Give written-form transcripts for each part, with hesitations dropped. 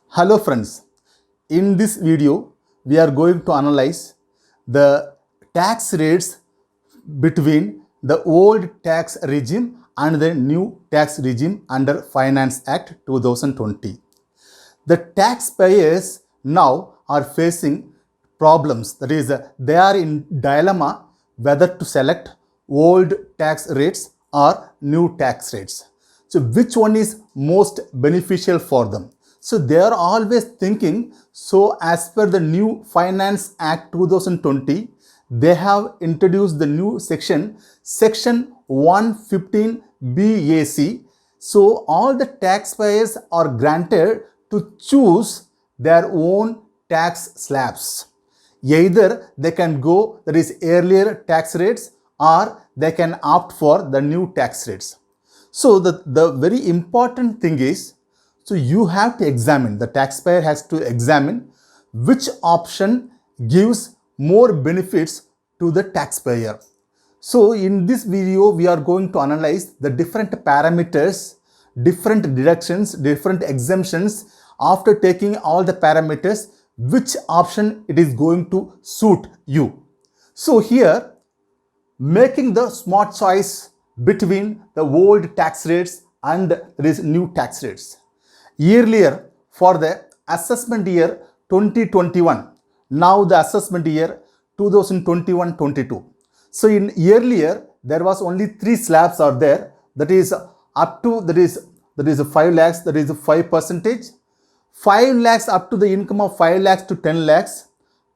Hello friends, in this video we are going to analyze the tax rates between the old tax regime and the new tax regime under Finance Act 2020. The taxpayers now are facing problems. That is, they are in dilemma whether to select old tax rates or new tax rates. So, which one is most beneficial for them? So, they are always thinking. So, as per the new Finance Act 2020, they have introduced the new section 115 BAC. So all the taxpayers are granted to choose their own tax slabs. Either they can go, that is earlier tax rates, or they can opt for the new tax rates. So the very important thing is, so you have to examine, the taxpayer has to examine which option gives more benefits to the taxpayer. So in this video, we are going to analyze the different parameters, different deductions, different exemptions. After taking all the parameters, which option it is going to suit you. So here, making the smart choice between the old tax rates and these new tax rates. Earlier, for the assessment year 2021, now the assessment year 2021-22. So in earlier, there was only 3 slabs are there. That is up to, that is 5 lakhs, that is 5%. 5 lakhs up to the income of 5 lakhs to 10 lakhs,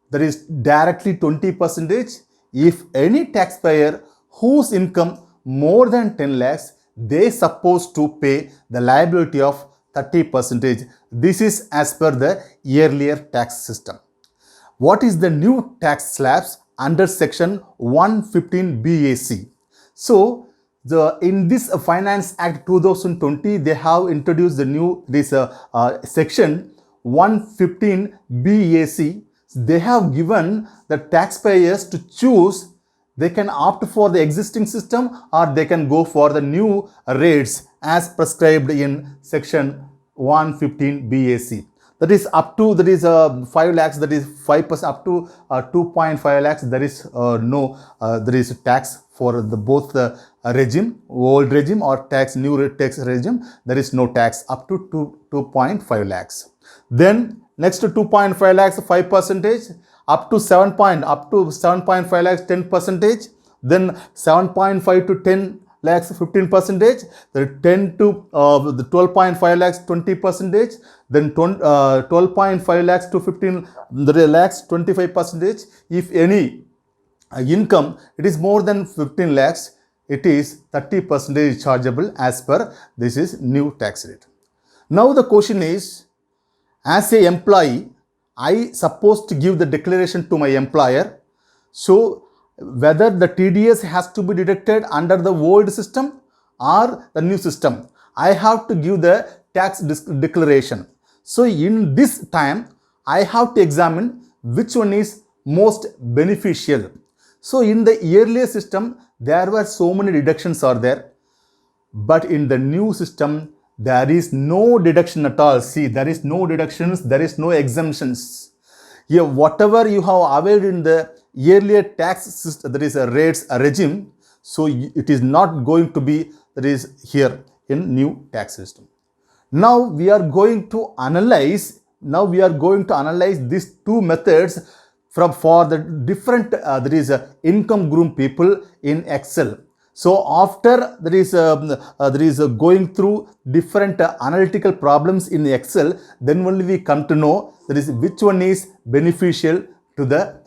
that is directly 20%. If any taxpayer whose income more than 10 lakhs, they supposed to pay the liability of 30%. This is as per the earlier tax system. What is the new tax slabs under section 115 BAC? So, in this Finance Act 2020, they have introduced the new section 115 BAC. They have given the taxpayers to choose. They can opt for the existing system or they can go for the new rates as prescribed in section 115 BAC. That is up to, that is 5 lakhs, that is 5%, up to 2.5 lakhs, there is there is tax for the both the regime, old regime or new tax regime. There is no tax up to 2.5 lakhs. Then next to 2.5 lakhs, 5%, up to 7.5 lakhs, 10%. Then 7.5 to 10 lakhs, 15%, then 10 to the 12.5 lakhs, 20%, then 12.5 lakhs to 15 lakhs, 25%. If any income, it is more than 15 lakhs, it is 30% chargeable as per this is new tax rate. Now the question is, as a employee, I supposed to give the declaration to my employer. So whether the TDS has to be deducted under the old system or the new system, I have to give the tax declaration. So in this time, I have to examine which one is most beneficial. So in the earlier system, there were so many deductions are there, but in the new system, there is no deduction at all. See, there is no deductions, there is no exemptions. Here, whatever you have availed in the earlier tax system, that is a rates a regime, so it is not going to be, that is here in new tax system. Now we are going to analyze these two methods for the different income group people in Excel. So after there is going through different analytical problems in Excel, then only we come to know that is which one is beneficial to the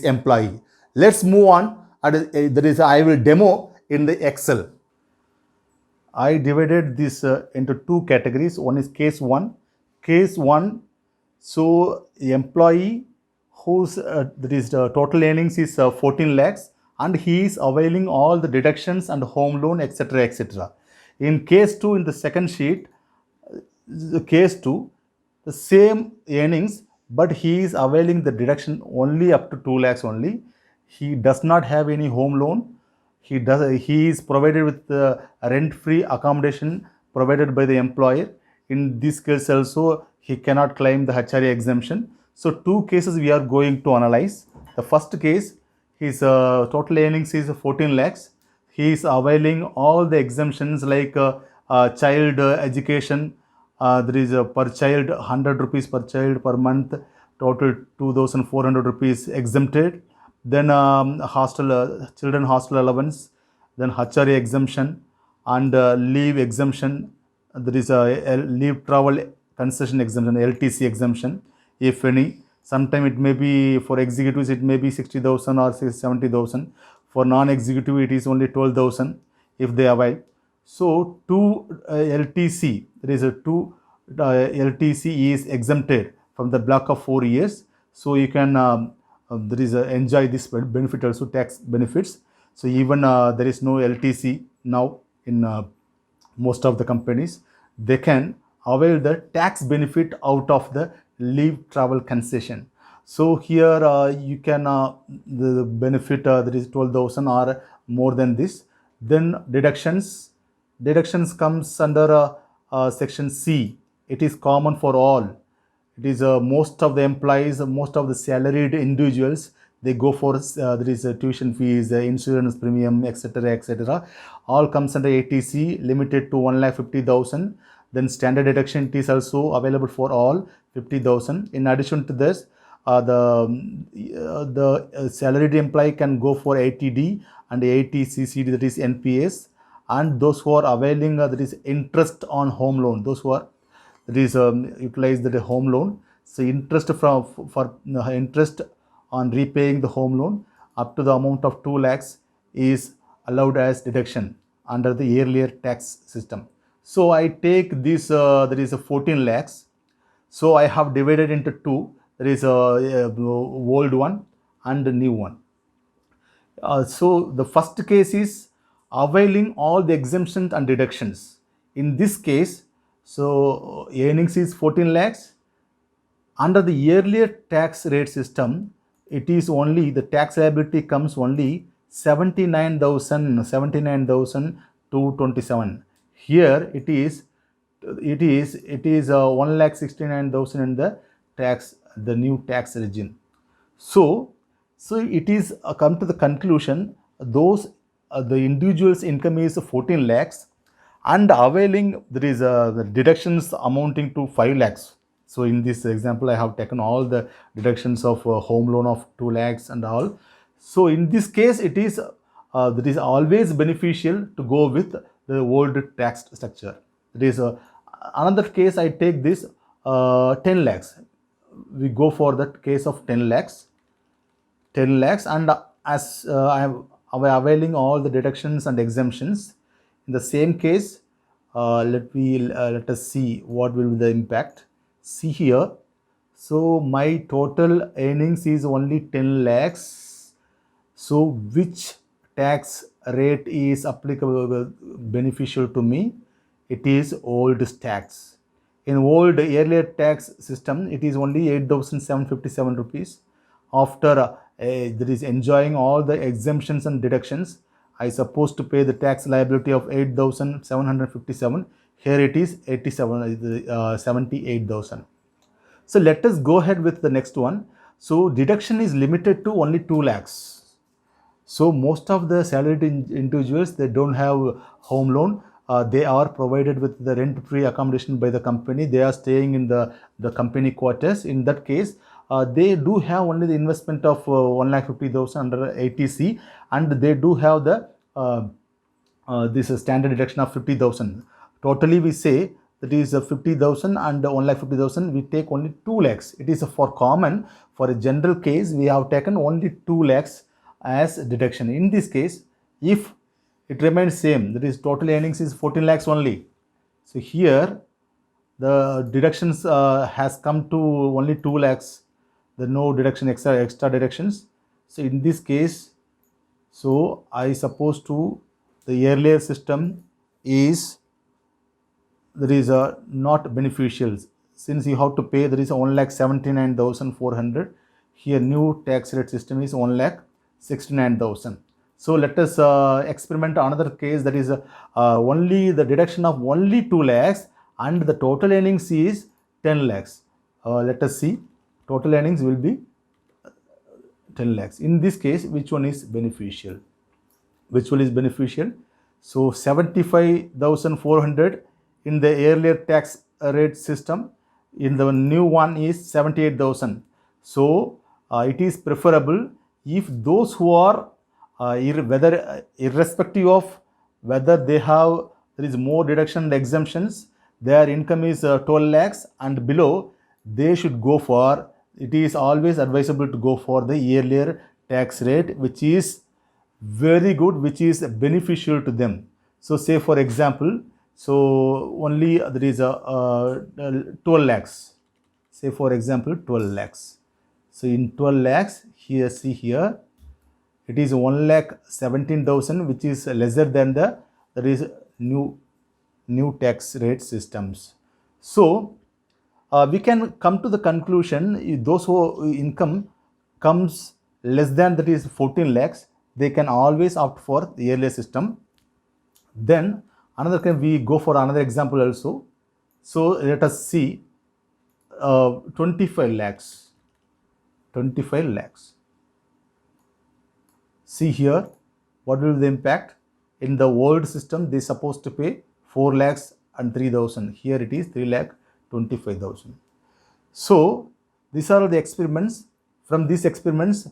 employee. Let's move on. I will demo in the Excel. I divided this into 2 categories. One is case 1. Case 1, so employee whose total earnings is 14 lakhs and he is availing all the deductions and home loan, etc., etc. In case 2, in the second sheet, case 2, the same earnings, but he is availing the deduction only up to 2 lakhs only. He does not have any home loan. He is provided with rent-free accommodation provided by the employer. In this case also, he cannot claim the HRA exemption. So two cases we are going to analyze. The first case, his total earnings is 14 lakhs. He is availing all the exemptions like child education. There is per child 100 rupees per child per month, total 2,400 rupees exempted. Then hostel children hostel allowance, then HRA exemption and leave exemption. There is a leave travel concession exemption, LTC exemption, if any. Sometime it may be for executives, it may be 60,000 or 70,000. For non-executive, it is only 12,000 if they avail. So, LTC, there is a LTC is exempted from the block of 4 years. So, you can there is enjoy this benefit also, tax benefits. So, even there is no LTC now in most of the companies, they can avail the tax benefit out of the leave travel concession. So here you can the benefit there is 12,000 or more than this. Then deductions comes under section C. It is common for all. It is most of the employees, most of the salaried individuals, they go for there is tuition fees, insurance premium, etc., etc. All comes under ATC, limited to 1,50,000. Then standard deduction, it is also available for all, 50,000. In addition to this, the salaried employee can go for ATD and ATCCD, that is NPS. And those who are availing there is interest on home loan, those who are that is utilize the home loan. So interest for interest on repaying the home loan up to the amount of 2 lakhs is allowed as deduction under the earlier tax system. So I take this there is a 14 lakhs. So I have divided into two. There is a old one and a new one. So the first case is availing all the exemptions and deductions. In this case, so earnings is 14 lakhs. Under the earlier tax rate system, it is only the tax liability comes only 79,227. Here it is 1,69,000 in the tax, the new tax regime. So it is come to the conclusion, those the individual's income is 14 lakhs and availing there is the deductions amounting to 5 lakhs. So in this example, I have taken all the deductions of home loan of 2 lakhs and all. So in this case, it is that is always beneficial to go with the old tax structure. There is another case, I take this 10 lakhs. We go for that case of 10 lakhs. 10 lakhs and as I am availing all the deductions and exemptions. In the same case, let us see what will be the impact. See here, so my total earnings is only 10 lakhs. So which tax rate is applicable, beneficial to me? It is old tax. In old earlier tax system, it is only 8,757 rupees. After there is enjoying all the exemptions and deductions, I supposed to pay the tax liability of 8,757. Here it is 78,000. So let us go ahead with the next one. So deduction is limited to only 2 lakhs. So most of the salaried individuals, they don't have home loan. They are provided with the rent-free accommodation by the company. They are staying in the company quarters. In that case, they do have only the investment of 1,50,000 under ATC, and they do have the this standard deduction of 50,000. Totally we say that is 50,000 and 1,50,000. We take only 2 lakhs. It is for common. For a general case, we have taken only 2 lakhs as deduction. In this case, if it remains same, that is total earnings is 14 lakhs only. So here the deductions has come to only 2 lakhs. There no deduction, extra deductions. So in this case, so I suppose to the earlier system is there is a not beneficial, since you have to pay there is 1,79,400. Here new tax rate system is 1,69,000. So let us experiment another case, that is only the deduction of only 2 lakhs and the total earnings is 10 lakhs. Let us see, total earnings will be 10 lakhs. In this case, which one is beneficial? Which one is beneficial? So 75,400 in the earlier tax rate system. In the new one is 78,000. So it is preferable if those who are irrespective of whether they have, there is more deduction and exemptions, their income is 12 lakhs and below, they should go for, it is always advisable to go for the earlier tax rate, which is very good, which is beneficial to them. So say for example, so only there is a 12 lakhs. Say for example 12 lakhs. So in 12 lakhs, here see here, it is 1,17,000, which is lesser than the, there is new tax rate systems. So we can come to the conclusion, those who income comes less than, that is 14 lakhs, they can always opt for the earlier system. Then another can we go for another example also. So let us see 25 lakhs. 25 lakhs. See here, what will be the impact? In the old system, they are supposed to pay 4 lakhs and 3,000. Here it is 3,25,000. So these are the experiments. From these experiments,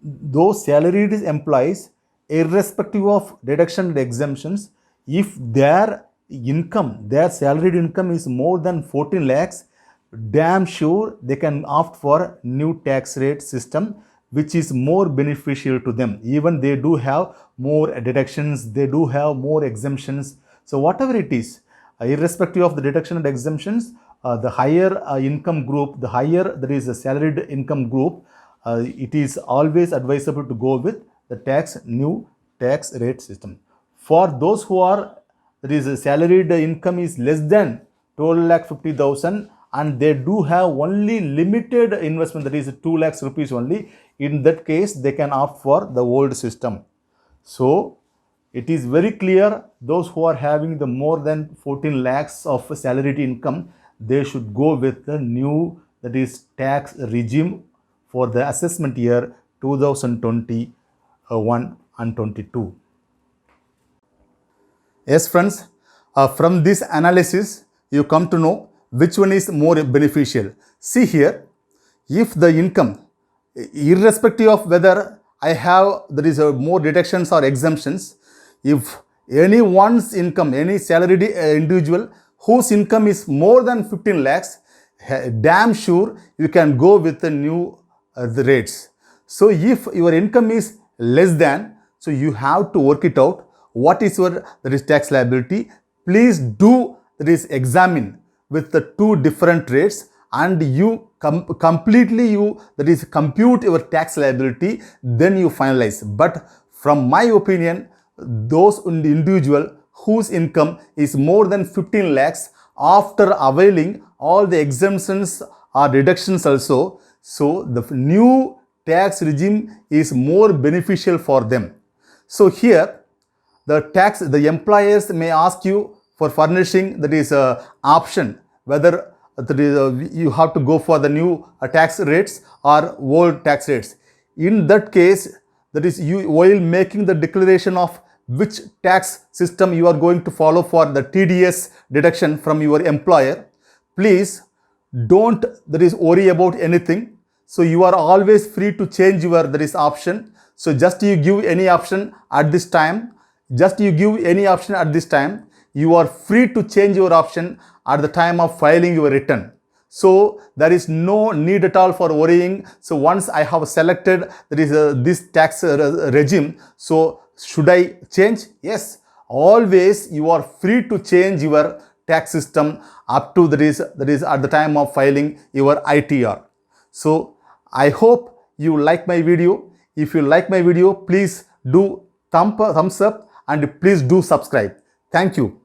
those salaried employees, irrespective of deduction and exemptions, if their income, their salaried income is more than 14 lakhs, damn sure they can opt for new tax rate system, which is more beneficial to them. Even they do have more deductions, they do have more exemptions. So whatever it is, irrespective of the deduction and exemptions, the higher income group, the higher there is a salaried income group, it is always advisable to go with the new tax rate system. For those who are, there is a salaried income is less than 12,50,000 and they do have only limited investment, that is 2 lakhs rupees only, in that case they can opt for the old system. So it is very clear, those who are having the more than 14 lakhs of salaried income, they should go with the new, that is tax regime for the assessment year 2021 and 22. Yes friends, from this analysis you come to know which one is more beneficial. See here, if the income, irrespective of whether I have, there is more deductions or exemptions, if anyone's income, any salaried individual whose income is more than 15 lakhs, damn sure you can go with the new the rates. So if your income is less than, so you have to work it out. What is your, there is tax liability? Please do, there is examine with the two different rates and you completely that is compute your tax liability, then you finalize. But from my opinion, those individual whose income is more than 15 lakhs, after availing all the exemptions or deductions also, so the new tax regime is more beneficial for them. So here the employers may ask you for furnishing, that is option, whether that is, you have to go for the new tax rates or old tax rates. In that case, that is, you while making the declaration of which tax system you are going to follow for the TDS deduction from your employer, please don't, that is, worry about anything. So you are always free to change your, there is option. So just you give any option at this time, you are free to change your option at the time of filing your return. So there is no need at all for worrying. So once I have selected, there is this tax regime, so should I change? Yes, always you are free to change your tax system up to that is at the time of filing your ITR. So I hope you like my video. If you like my video, please do thumbs up and please do subscribe. Thank you.